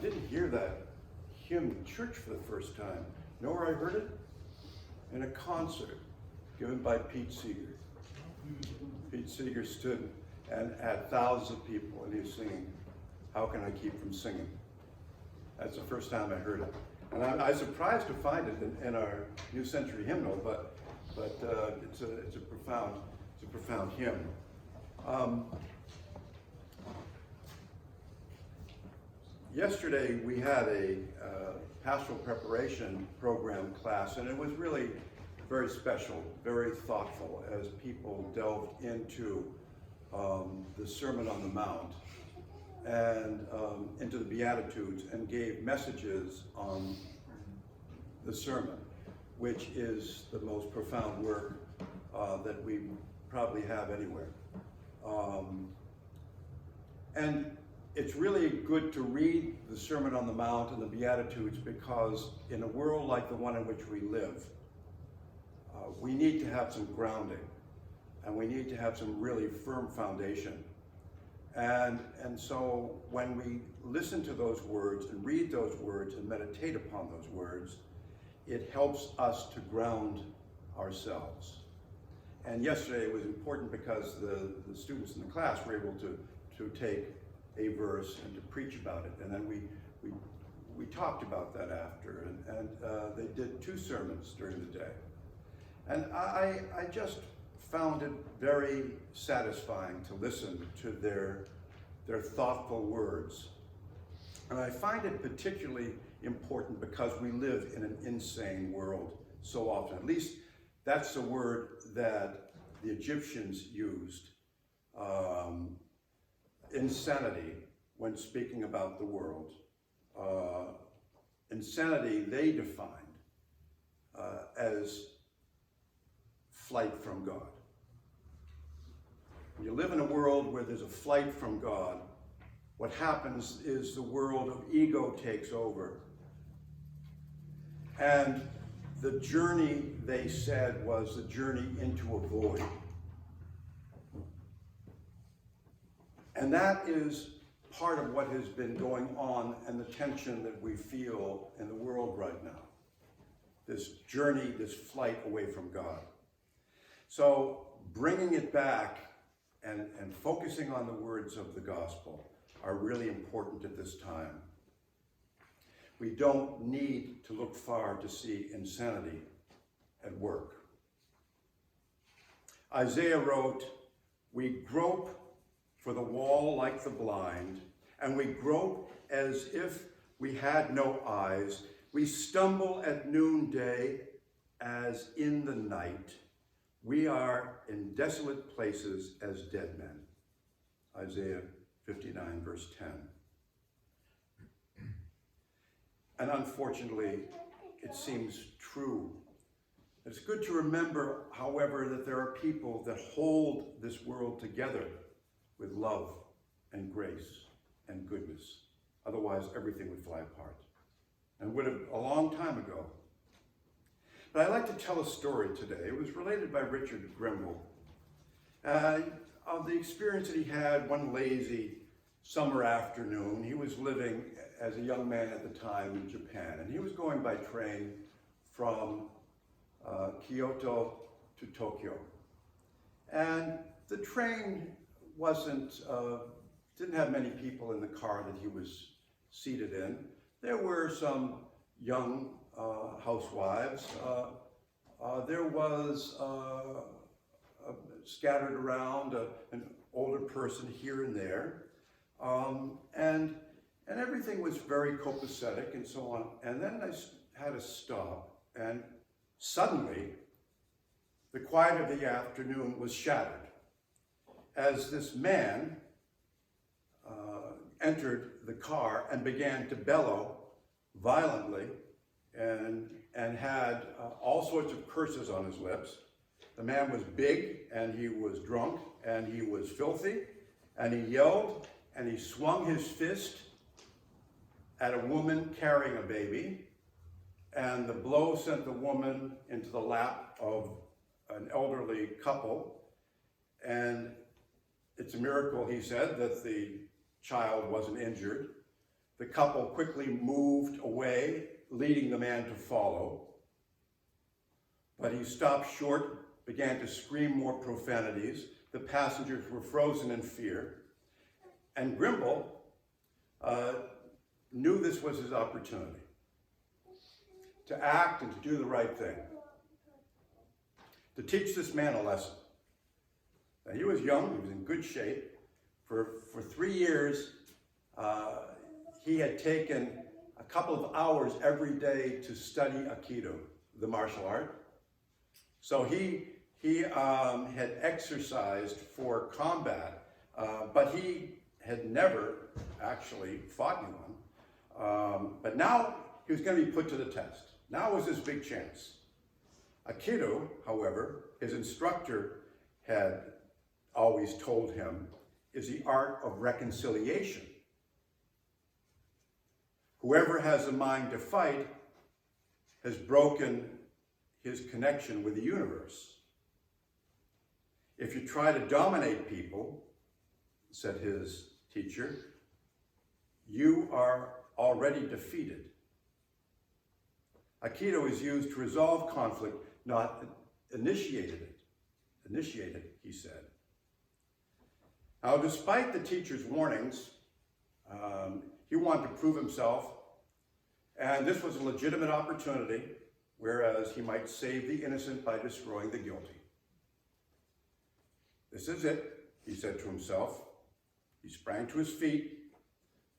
didn't hear that hymn in church for the first time. You know where I heard it? In a concert given by Pete Seeger. Pete Seeger stood and had thousands of people, and he was singing, "How Can I Keep From Singing?" That's the first time I heard it. And I was surprised to find it in our New Century Hymnal, but it's a profound hymn. Yesterday we had a pastoral preparation program class, and it was really very special, very thoughtful as people delved into the Sermon on the Mount and into the Beatitudes and gave messages on the sermon, which is the most profound work that we probably have anywhere. And it's really good to read the Sermon on the Mount and the Beatitudes because in a world like the one in which we live, we need to have some grounding, and we need to have some really firm foundation. And so when we listen to those words and read those words and meditate upon those words, it helps us to ground ourselves. And yesterday it was important because the students in the class were able to take a verse and to preach about it. And then we talked about that after, and they did 2 sermons during the day. And I just found it very satisfying to listen to their thoughtful words. And I find it particularly important because we live in an insane world so often. At least that's the word that the Egyptians used, insanity, when speaking about the world. Insanity they defined as flight from God. When you live in a world where there's a flight from God, what happens is the world of ego takes over. And the journey, they said, was the journey into a void. And that is part of what has been going on and the tension that we feel in the world right now. This journey, this flight away from God. So bringing it back and focusing on the words of the gospel are really important at this time. We don't need to look far to see insanity at work. Isaiah wrote, "We grope for the wall like the blind, and we grope as if we had no eyes. We stumble at noonday as in the night. We are in desolate places as dead men." Isaiah 59, verse 10. And unfortunately, it seems true. It's good to remember, however, that there are people that hold this world together with love and grace and goodness. Otherwise, everything would fly apart, and would have a long time ago. But I'd like to tell a story today. It was related by Richard Grimble of the experience that he had one lazy summer afternoon. He was living as a young man at the time in Japan, and he was going by train from Kyoto to Tokyo. And the train didn't have many people in the car that he was seated in. There were some young housewives. There was scattered around an older person here and there. And everything was very copacetic and so on. And then I had to stop, and suddenly the quiet of the afternoon was shattered as this man entered the car and began to bellow violently and had all sorts of curses on his lips. The man was big, and he was drunk, and he was filthy, and he yelled, and he swung his fist at a woman carrying a baby, and the blow sent the woman into the lap of an elderly couple, and it's a miracle, he said, that the child wasn't injured. The couple quickly moved away, leading the man to follow. But he stopped short, began to scream more profanities. The passengers were frozen in fear. And Grimble knew this was his opportunity to act and to do the right thing, to teach this man a lesson. Now, he was young, he was in good shape. For 3 years, he had taken a couple of hours every day to study Aikido, the martial art. So he had exercised for combat, but he had never actually fought anyone. But now he was going to be put to the test. Now was his big chance. Aikido, however, his instructor had always told him, is the art of reconciliation. Whoever has a mind to fight has broken his connection with the universe. If you try to dominate people, said his teacher, you are already defeated. Aikido is used to resolve conflict, not initiate it. Initiate it, he said. Now, despite the teacher's warnings, he wanted to prove himself, and this was a legitimate opportunity, whereas he might save the innocent by destroying the guilty. This is it, he said to himself. He sprang to his feet.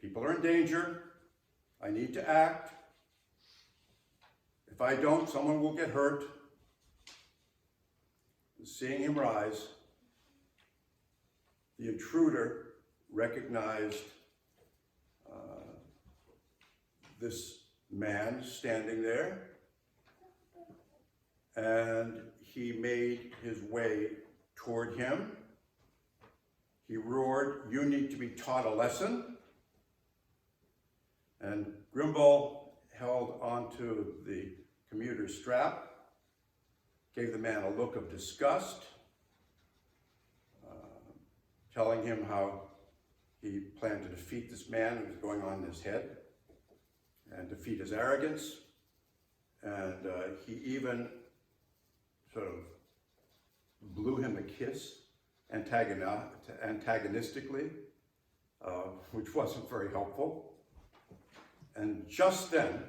People are in danger. I need to act. If I don't, someone will get hurt. Seeing him rise, the intruder recognized this man standing there, and he made his way toward him. He roared, "You need to be taught a lesson." And Grimble held onto the commuter's strap, gave the man a look of disgust, telling him how he planned to defeat this man who was going on in his head and defeat his arrogance. And he even sort of blew him a kiss antagonistically, which wasn't very helpful. And just then,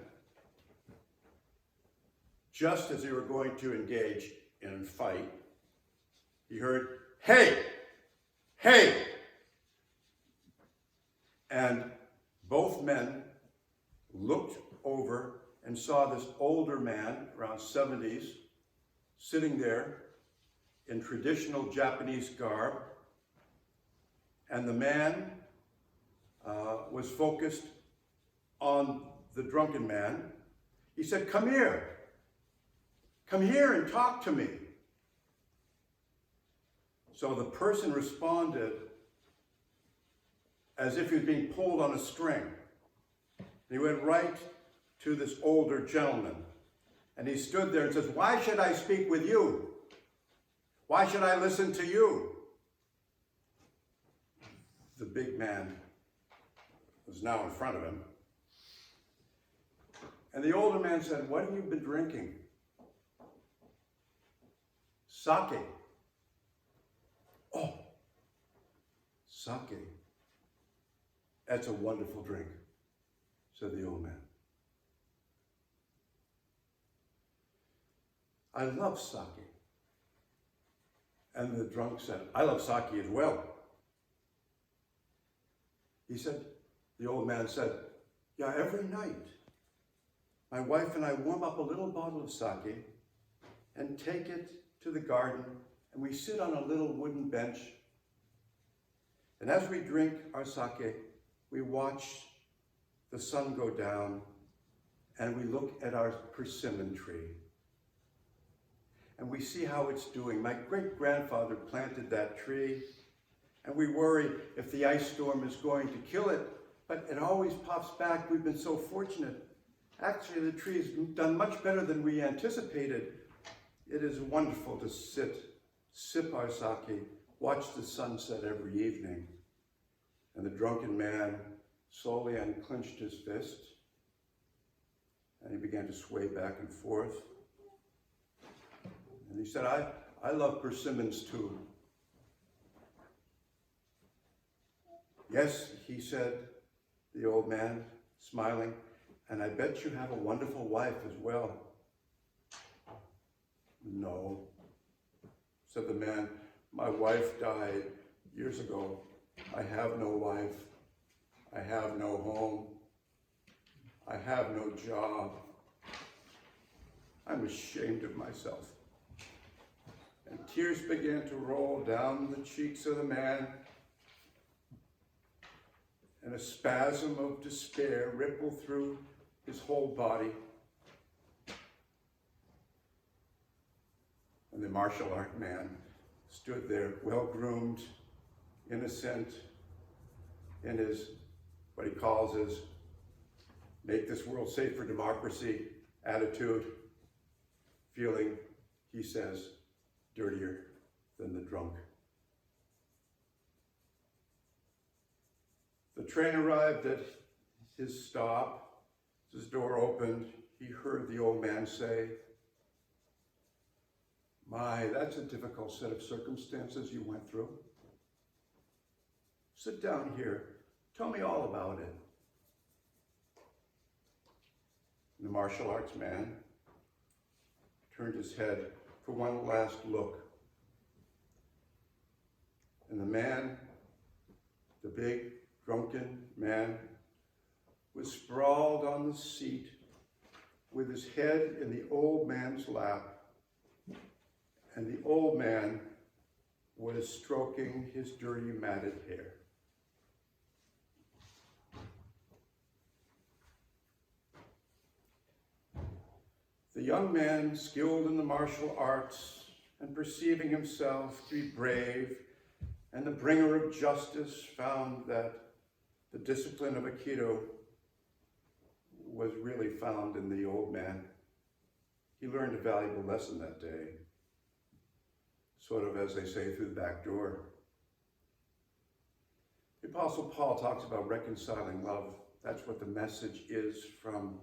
just as they were going to engage in a fight, he heard, "Hey! Hey!" And both men looked over and saw this older man, around 70s, sitting there in traditional Japanese garb. And the man was focused on the drunken man. He said, "Come here. Come here and talk to me." So the person responded as if he was being pulled on a string. And he went right to this older gentleman. And he stood there and says, "Why should I speak with you? Why should I listen to you?" The big man was now in front of him. And the older man said, "What have you been drinking?" "Sake." "Oh, sake. That's a wonderful drink," said the old man. "I love sake." And the drunk said, "I love sake as well." The old man said, "Yeah, every night, my wife and I warm up a little bottle of sake and take it to the garden, and we sit on a little wooden bench. And as we drink our sake, we watch the sun go down, and we look at our persimmon tree. And we see how it's doing. My great-grandfather planted that tree, and we worry if the ice storm is going to kill it, but it always pops back. We've been so fortunate. Actually, the tree has done much better than we anticipated. It is wonderful to sip our sake, watch the sunset every evening." And the drunken man slowly unclenched his fist, and he began to sway back and forth. And he said, I love persimmons too. Yes, he said, the old man, smiling, and I bet you have a wonderful wife as well. No, said the man, my wife died years ago. I have no wife. I have no home. I have no job. I'm ashamed of myself. And tears began to roll down the cheeks of the man, and a spasm of despair rippled through his whole body. And the martial art man stood there, well-groomed, innocent, in his, what he calls his make this world safe for democracy attitude, feeling, he says, dirtier than the drunk. The train arrived at his stop. As his door opened, he heard the old man say, my, that's a difficult set of circumstances you went through. Sit down here. Tell me all about it. And the martial arts man turned his head for one last look. And the man, the big, drunken man, was sprawled on the seat with his head in the old man's lap. And the old man was stroking his dirty, matted hair. The young man, skilled in the martial arts and perceiving himself to be brave and the bringer of justice, found that the discipline of Aikido was really found in the old man. He learned a valuable lesson that day, sort of, as they say, through the back door. The Apostle Paul talks about reconciling love. That's what the message is from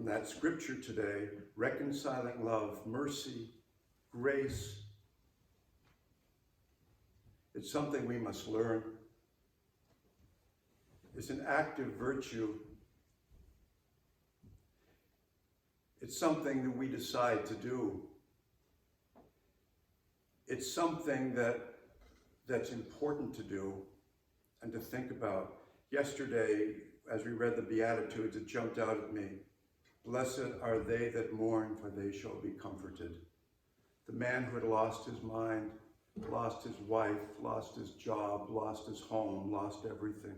that scripture today. Reconciling love, mercy, grace. It's something we must learn. It's an active virtue. It's something that we decide to do. It's something that's important to do and to think about. Yesterday, as we read the Beatitudes, it jumped out at me. Blessed are they that mourn, for they shall be comforted. The man who had lost his mind, lost his wife, lost his job, lost his home, lost everything.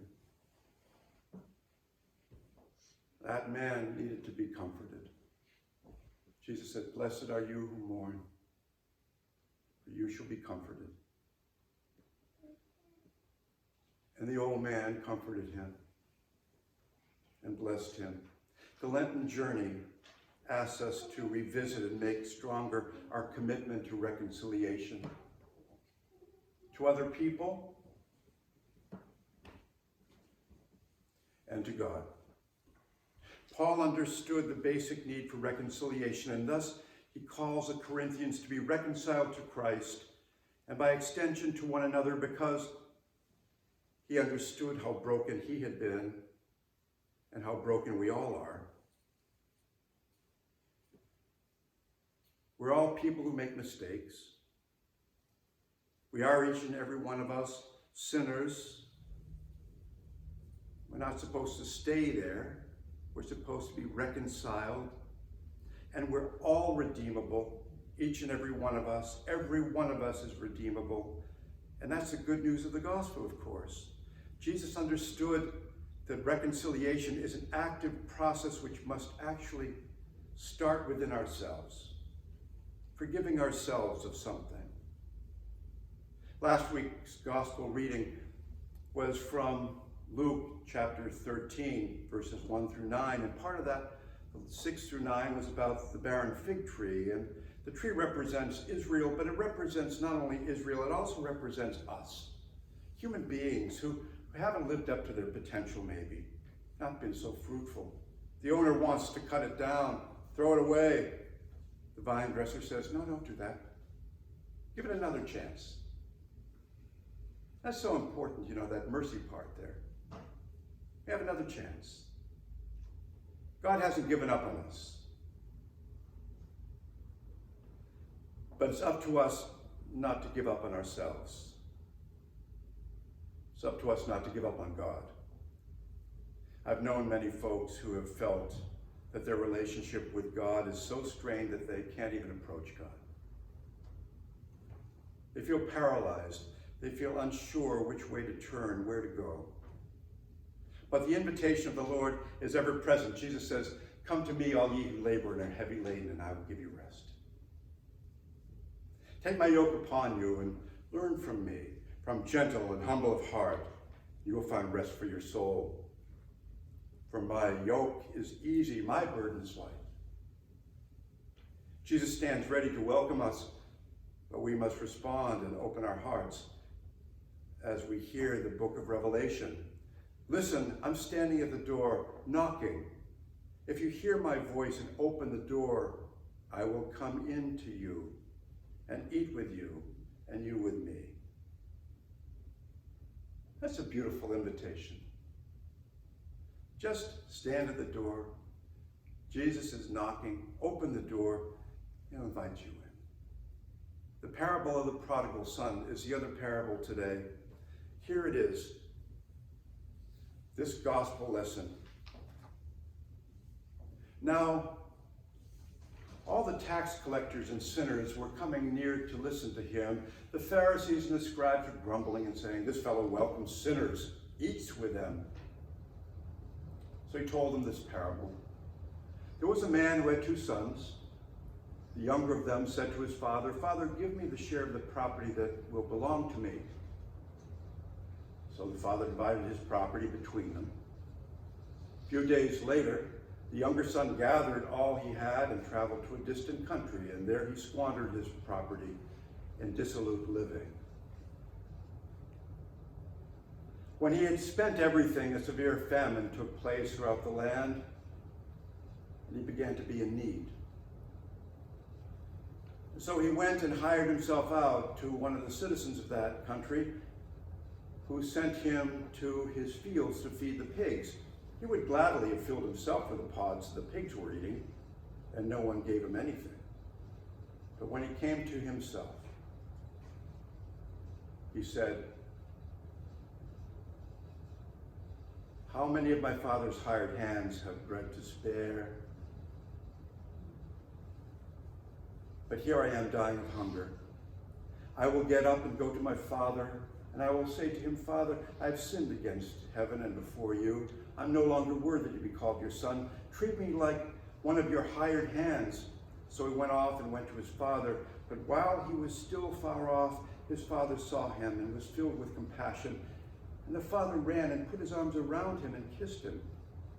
That man needed to be comforted. Jesus said, blessed are you who mourn, for you shall be comforted. And the old man comforted him and blessed him. The Lenten journey asks us to revisit and make stronger our commitment to reconciliation to other people and to God. Paul understood the basic need for reconciliation, and thus he calls the Corinthians to be reconciled to Christ and by extension to one another, because he understood how broken he had been and how broken we all are. We're all people who make mistakes. We are, each and every one of us, sinners. We're not supposed to stay there. We're supposed to be reconciled. And we're all redeemable, each and every one of us. Every one of us is redeemable. And that's the good news of the gospel, of course. Jesus understood that reconciliation is an active process which must actually start within ourselves, forgiving ourselves of something. Last week's gospel reading was from Luke chapter 13, verses 1 through 9, and part of that, 6 through 9, was about the barren fig tree. And the tree represents Israel, but it represents not only Israel, it also represents us, human beings who who haven't lived up to their potential maybe, not been so fruitful. The owner wants to cut it down, throw it away. The vine dresser says, no, don't do that. Give it another chance. That's so important, that mercy part there. We have another chance. God hasn't given up on us. But it's up to us not to give up on ourselves. It's up to us not to give up on God. I've known many folks who have felt that their relationship with God is so strained that they can't even approach God. They feel paralyzed. They feel unsure which way to turn, where to go. But the invitation of the Lord is ever present. Jesus says, come to me, all ye who labor and are heavy laden, and I will give you rest. Take my yoke upon you and learn from me, for I'm gentle and humble of heart. You will find rest for your soul. For my yoke is easy, my burden is light. Jesus stands ready to welcome us, but we must respond and open our hearts as we hear the book of Revelation. Listen, I'm standing at the door, knocking. If you hear my voice and open the door, I will come in to you and eat with you and you with me. That's a beautiful invitation. Just stand at the door. Jesus is knocking. Open the door. He'll invite you in. The parable of the prodigal son is the other parable today. Here it is. This gospel lesson. Now, all the tax collectors and sinners were coming near to listen to him. The Pharisees and the scribes were grumbling and saying, this fellow welcomes sinners, eats with them. So he told them this parable. There was a man who had 2 sons. The younger of them said to his father, Father, give me the share of the property that will belong to me. So the father divided his property between them. A few days later, the younger son gathered all he had and traveled to a distant country, and there he squandered his property in dissolute living. When he had spent everything, a severe famine took place throughout the land, and he began to be in need. So he went and hired himself out to one of the citizens of that country, who sent him to his fields to feed the pigs. He would gladly have filled himself with the pods the pigs were eating, and no one gave him anything. But when he came to himself, he said, how many of my father's hired hands have bread to spare? But here I am dying of hunger. I will get up and go to my father, and I will say to him, Father, I have sinned against heaven and before you. I'm no longer worthy to be called your son. Treat me like one of your hired hands. So he went off and went to his father. But while he was still far off, his father saw him and was filled with compassion. And the father ran and put his arms around him and kissed him.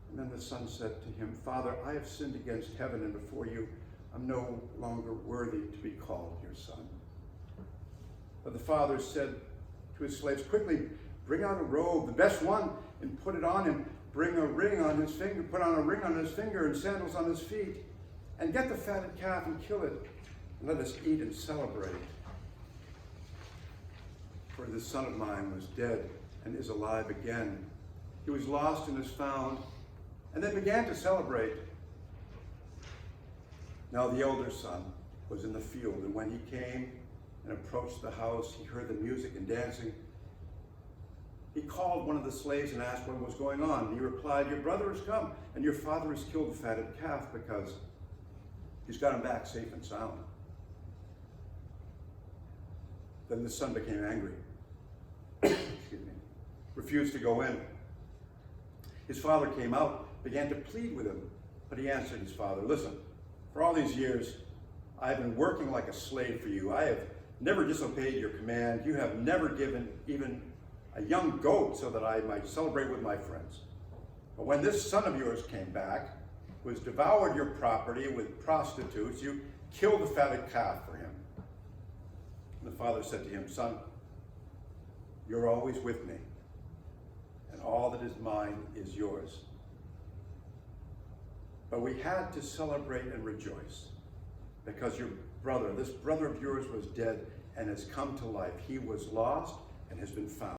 And then the son said to him, Father, I have sinned against heaven and before you. I'm no longer worthy to be called your son. But the father said to his slaves, quickly, bring out a robe, the best one, and put it on him. Bring a ring on his finger, put on a ring on his finger and sandals on his feet. And get the fatted calf and kill it. And let us eat and celebrate. For this son of mine was dead and is alive again. He was lost and is found. And they began to celebrate. Now the elder son was in the field, and when he came and approached the house, he heard the music and dancing. He called one of the slaves and asked what was going on. He replied, your brother has come, and your father has killed the fatted calf because he's got him back safe and sound. Then the son became angry. Excuse me. Refused to go in. His father came out, began to plead with him, but he answered his father, listen, for all these years, I have been working like a slave for you. I have never disobeyed your command. You have never given even a young goat so that I might celebrate with my friends. But when this son of yours came back, who has devoured your property with prostitutes, you killed the fatted calf for him. And the father said to him, son, you're always with me, and all that is mine is yours. But we had to celebrate and rejoice because your brother, this brother of yours was dead and has come to life. He was lost and has been found.